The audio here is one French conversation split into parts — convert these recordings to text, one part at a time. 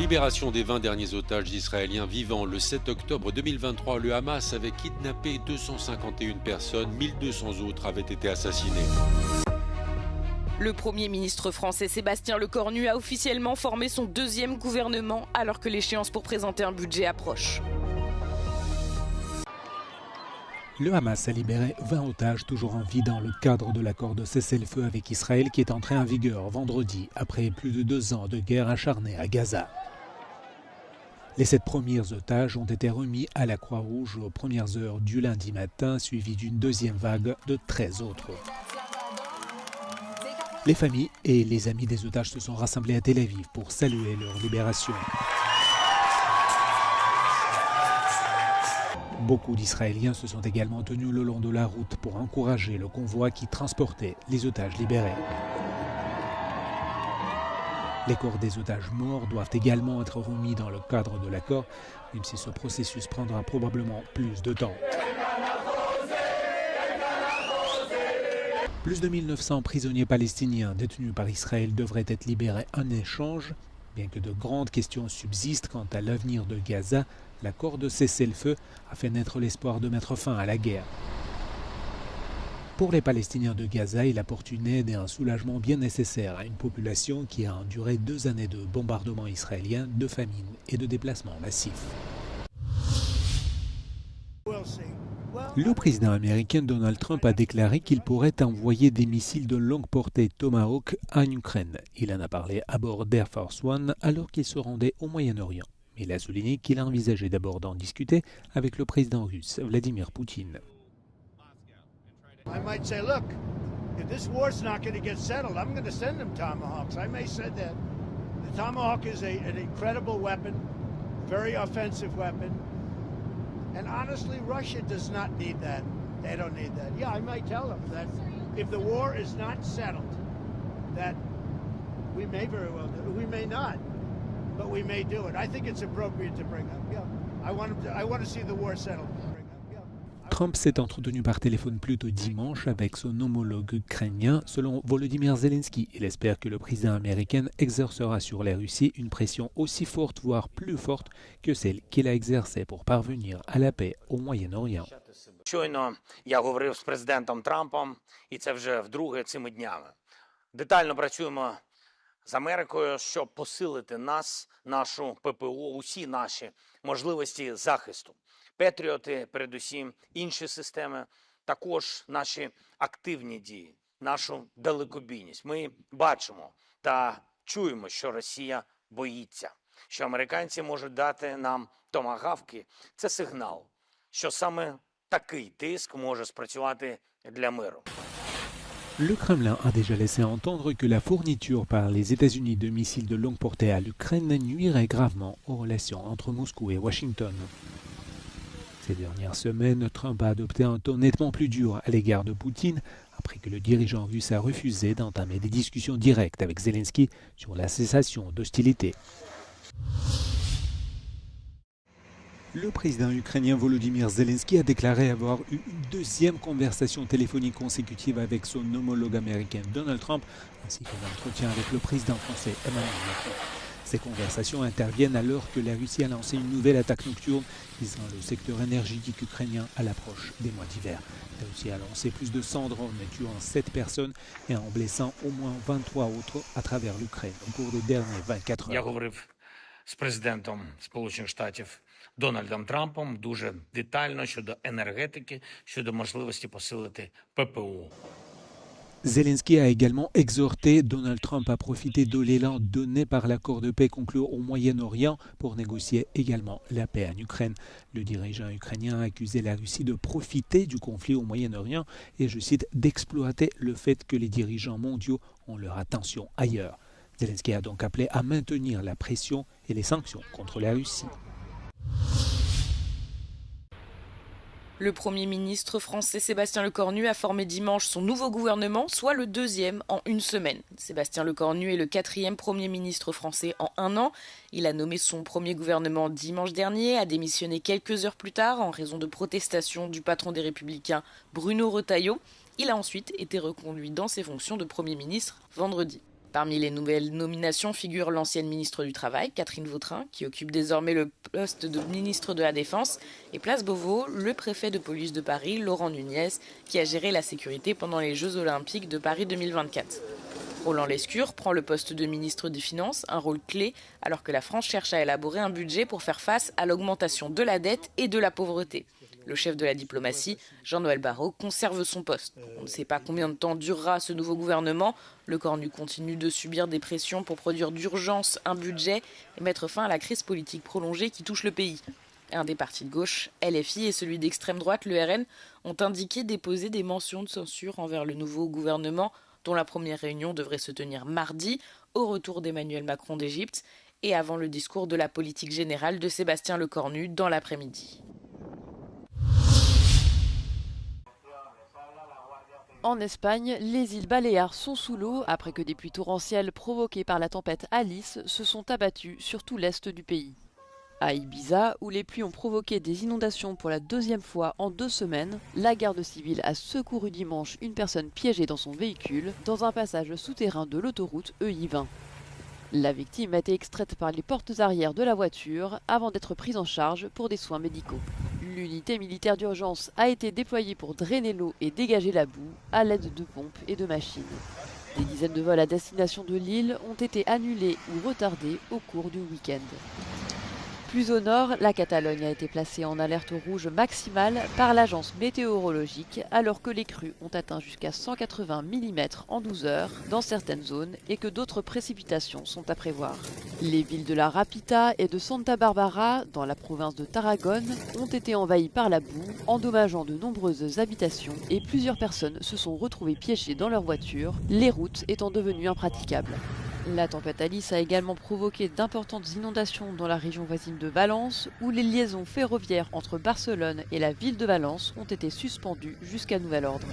Libération des 20 derniers otages israéliens vivants. Le 7 octobre 2023, le Hamas avait kidnappé 251 personnes, 1200 autres avaient été assassinés. Le Premier ministre français Sébastien Lecornu a officiellement formé son deuxième gouvernement alors que l'échéance pour présenter un budget approche. Le Hamas a libéré 20 otages toujours en vie dans le cadre de l'accord de cessez-le-feu avec Israël qui est entré en vigueur vendredi après plus de 2 ans de guerre acharnée à Gaza. Les 7 premiers otages ont été remis à la Croix-Rouge aux premières heures du lundi matin, suivis d'une deuxième vague de 13 autres. Les familles et les amis des otages se sont rassemblés à Tel Aviv pour saluer leur libération. Beaucoup d'Israéliens se sont également tenus le long de la route pour encourager le convoi qui transportait les otages libérés. Les corps des otages morts doivent également être remis dans le cadre de l'accord, même si ce processus prendra probablement plus de temps. Plus de 1900 prisonniers palestiniens détenus par Israël devraient être libérés en échange. Bien que de grandes questions subsistent quant à l'avenir de Gaza, l'accord de cessez-le-feu a fait naître l'espoir de mettre fin à la guerre. Pour les Palestiniens de Gaza, il apporte une aide et un soulagement bien nécessaire à une population qui a enduré 2 années de bombardements israéliens, de famine et de déplacements massifs. Le président américain Donald Trump a déclaré qu'il pourrait envoyer des missiles de longue portée Tomahawk en Ukraine. Il en a parlé à bord d'Air Force One alors qu'il se rendait au Moyen-Orient. Il a souligné qu'il envisageait d'abord d'en discuter avec le président russe Vladimir Poutine. I might say, look, if this war's not going to get settled, I'm going to send them Tomahawks. I may say that. The Tomahawk is an incredible weapon, very offensive weapon. And honestly, Russia does not need that. They don't need that. Yeah, I might tell them that if the war is not settled, that we may very well do it. We may not, but we may do it. I think it's appropriate to bring up. Yeah, I want to see the war settled. Trump s'est entretenu par téléphone plus tôt dimanche avec son homologue ukrainien. Selon Volodymyr Zelensky, il espère que le président américain exercera sur la Russie une pression aussi forte, voire plus forte, que celle qu'il a exercée pour parvenir à la paix au Moyen-Orient. Щойно я говорив з президентом Трампом, і це вже вдруге цими днями. Детально працюємо з Америкою, щоб посилити нас, нашу ППО, усі наші можливості захисту. Петріоти, передусім, інші системи, також наші активні дії, нашу далекобійність. Ми бачимо та чуємо, що Росія боїться, що американці можуть дати нам томагавки. Це сигнал, що саме такий тиск може спрацювати для миру. Le Kremlin a déjà laissé entendre que la fourniture par les États-Unis de missiles de longue portée à l'Ukraine nuirait gravement aux relations entre Moscou et Washington. Ces dernières semaines, Trump a adopté un ton nettement plus dur à l'égard de Poutine après que le dirigeant russe a refusé d'entamer des discussions directes avec Zelensky sur la cessation d'hostilités. Le président ukrainien Volodymyr Zelensky a déclaré avoir eu une deuxième conversation téléphonique consécutive avec son homologue américain Donald Trump, ainsi qu'un entretien avec le président français Emmanuel Macron. Ces conversations interviennent alors que la Russie a lancé une nouvelle attaque nocturne visant le secteur énergétique ukrainien à l'approche des mois d'hiver. La Russie a lancé plus de 100 drones, tuant 7 personnes et en blessant au moins 23 autres à travers l'Ukraine au cours des dernières 24 heures. Я говорив з президентом Сполучених Штатів Дональдом Трампом дуже детально щодо енергетики, щодо можливості посилити ППО. Zelensky a également exhorté Donald Trump à profiter de l'élan donné par l'accord de paix conclu au Moyen-Orient pour négocier également la paix en Ukraine. Le dirigeant ukrainien a accusé la Russie de profiter du conflit au Moyen-Orient et, je cite, d'exploiter le fait que les dirigeants mondiaux ont leur attention ailleurs. Zelensky a donc appelé à maintenir la pression et les sanctions contre la Russie. Le Premier ministre français Sébastien Lecornu a formé dimanche son nouveau gouvernement, soit le deuxième en une semaine. Sébastien Lecornu est le 4e Premier ministre français en 1 an. Il a nommé son premier gouvernement dimanche dernier, a démissionné quelques heures plus tard en raison de protestations du patron des Républicains Bruno Retailleau. Il a ensuite été reconduit dans ses fonctions de Premier ministre vendredi. Parmi les nouvelles nominations figure l'ancienne ministre du Travail, Catherine Vautrin, qui occupe désormais le poste de ministre de la Défense, et place Beauvau, le préfet de police de Paris, Laurent Nunez, qui a géré la sécurité pendant les Jeux Olympiques de Paris 2024. Roland Lescure prend le poste de ministre des Finances, un rôle clé, alors que la France cherche à élaborer un budget pour faire face à l'augmentation de la dette et de la pauvreté. Le chef de la diplomatie, Jean-Noël Barrot, conserve son poste. On ne sait pas combien de temps durera ce nouveau gouvernement. Le Cornu continue de subir des pressions pour produire d'urgence un budget et mettre fin à la crise politique prolongée qui touche le pays. Un des partis de gauche, LFI, et celui d'extrême droite, le RN, ont indiqué déposer des mentions de censure envers le nouveau gouvernement, dont la première réunion devrait se tenir mardi, au retour d'Emmanuel Macron d'Égypte, et avant le discours de la politique générale de Sébastien Lecornu dans l'après-midi. En Espagne, les îles Baléares sont sous l'eau après que des pluies torrentielles provoquées par la tempête Alice se sont abattues sur tout l'est du pays. À Ibiza, où les pluies ont provoqué des inondations pour la deuxième fois en 2 semaines, la garde civile a secouru dimanche une personne piégée dans son véhicule dans un passage souterrain de l'autoroute EI20. La victime a été extraite par les portes arrière de la voiture avant d'être prise en charge pour des soins médicaux. L'unité militaire d'urgence a été déployée pour drainer l'eau et dégager la boue à l'aide de pompes et de machines. Des dizaines de vols à destination de l'île ont été annulés ou retardés au cours du week-end. Plus au nord, la Catalogne a été placée en alerte rouge maximale par l'agence météorologique alors que les crues ont atteint jusqu'à 180 mm en 12 heures dans certaines zones et que d'autres précipitations sont à prévoir. Les villes de la Rapita et de Santa Barbara, dans la province de Tarragone, ont été envahies par la boue, endommageant de nombreuses habitations et plusieurs personnes se sont retrouvées piégées dans leur voiture, les routes étant devenues impraticables. La tempête Alice a également provoqué d'importantes inondations dans la région voisine de Valence, où les liaisons ferroviaires entre Barcelone et la ville de Valence ont été suspendues jusqu'à nouvel ordre.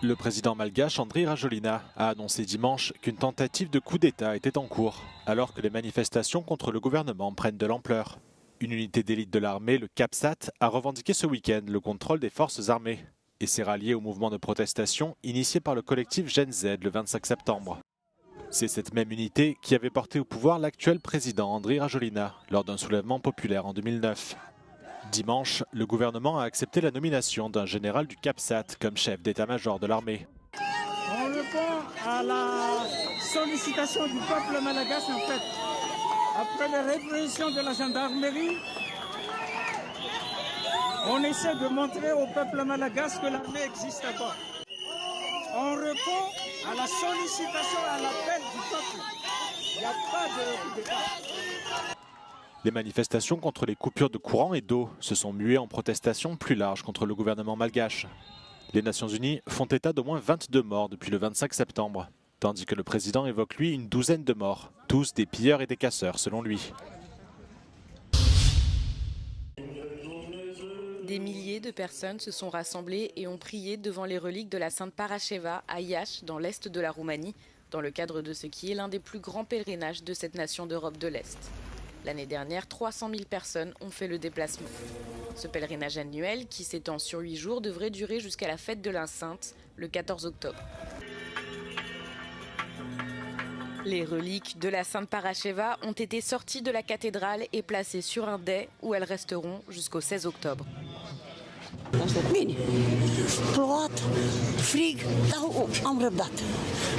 Le président malgache Andry Rajoelina a annoncé dimanche qu'une tentative de coup d'État était en cours, alors que les manifestations contre le gouvernement prennent de l'ampleur. Une unité d'élite de l'armée, le CAPSAT, a revendiqué ce week-end le contrôle des forces armées et s'est rallié au mouvement de protestation initié par le collectif Gen Z le 25 septembre. C'est cette même unité qui avait porté au pouvoir l'actuel président Andry Rajoelina lors d'un soulèvement populaire en 2009. Dimanche, le gouvernement a accepté la nomination d'un général du CAPSAT comme chef d'état-major de l'armée. On répond à la sollicitation du peuple malagasy en fait. Après les répressions de la gendarmerie, on essaie de montrer au peuple malagasy que l'armée existe encore. On répond à la sollicitation, à l'appel du peuple. Il n'y a pas de coup d'État. Les manifestations contre les coupures de courant et d'eau se sont muées en protestations plus larges contre le gouvernement malgache. Les Nations Unies font état d'au moins 22 morts depuis le 25 septembre, tandis que le président évoque lui une douzaine de morts, tous des pilleurs et des casseurs selon lui. Des milliers de personnes se sont rassemblées et ont prié devant les reliques de la Sainte Parascheva à Iași, dans l'est de la Roumanie, dans le cadre de ce qui est l'un des plus grands pèlerinages de cette nation d'Europe de l'Est. L'année dernière, 300 000 personnes ont fait le déplacement. Ce pèlerinage annuel, qui s'étend sur 8 jours, devrait durer jusqu'à la fête de la Sainte, le 14 octobre. Les reliques de la Sainte Parascheva ont été sorties de la cathédrale et placées sur un dais où elles resteront jusqu'au 16 octobre. Bine, plouat, frig, dar am răbdat.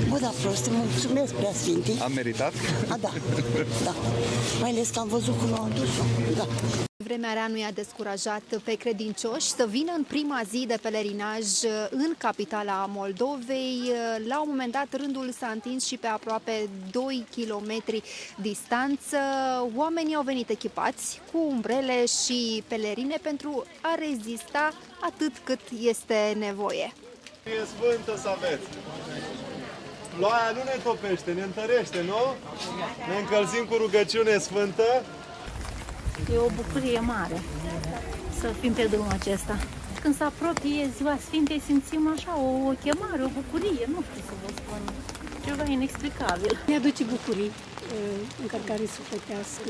Bă, da, prost, mulțumesc prea sfintei. Am meritat? Da, da. Mai ales că am văzut cum au dus-o. Da. Vremea rea nu i-a descurajat pe credincioși să vină în prima zi de pelerinaj în capitala Moldovei. La un moment dat, rândul s-a întins și pe aproape 2 kilometri distanță. Oamenii au venit echipați cu umbrele și pelerine pentru a rezista atât cât este nevoie. E sfântă să aveți! Ploaia nu ne topește, ne întărește, nu? Ne încălzim cu rugăciune sfântă. E o bucurie mare să fim pe drumul acesta. Când se apropie ziua Sfintei, simțim așa o chemare, o bucurie, nu știu să vă spun, ceva inexplicabil. Ne aduce bucurii, încărcare sufletească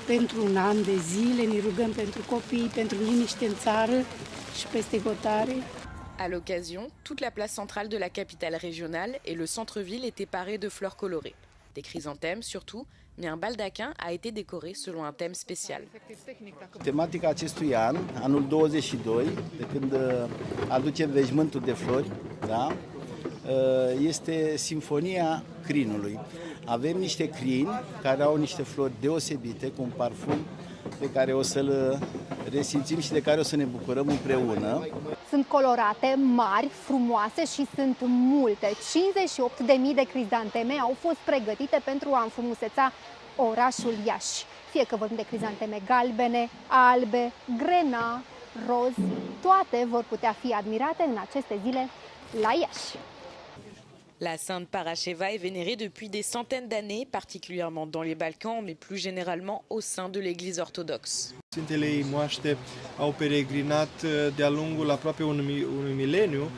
pentru un an de zile, ne rugăm pentru copii, pentru liniște în țară și peste hotare. À l'occasion, toute la place centrale de la capitale régionale et le centre-ville étaient parés de fleurs colorées. Des chrysanthèmes surtout, mais un baldaquin a été décoré selon un thème spécial. Tematica acestui an, anul 22, de când aducem veșmântul de flori, da? Este Sinfonia Crinului. Avem niște crini care au niște flori deosebite, cu un parfum pe care o să-l resimțim și de care o să ne bucurăm împreună. Sunt colorate, mari, frumoase și sunt multe. 58.000 de crizanteme au fost pregătite pentru a înfrumuseța orașul Iași. Fie că vorbim de crizanteme galbene, albe, grena, roz, toate vor putea fi admirate în aceste zile la Iași. La Sainte Parasheva est vénérée depuis des centaines d'années, particulièrement dans les Balkans, mais plus généralement au sein de l'Église orthodoxe. Sfintele ei moaște au peregrinat de-a lungul aproape unui mileniu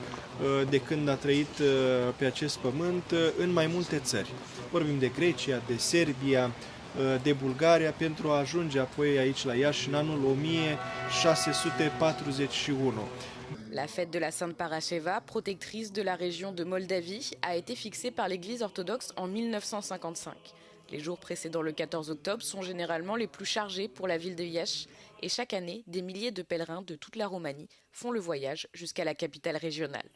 de când a trăit pe acest pământ în mai multe țări. Vorbim de Grecia, de Serbia, de Bulgaria, pentru a ajunge apoi aici la Iași în anul 1641. La fête de la Sainte Parasheva, protectrice de la région de Moldavie, a été fixée par l'Église orthodoxe en 1955. Les jours précédant le 14 octobre sont généralement les plus chargés pour la ville de Iași et chaque année, des milliers de pèlerins de toute la Roumanie font le voyage jusqu'à la capitale régionale.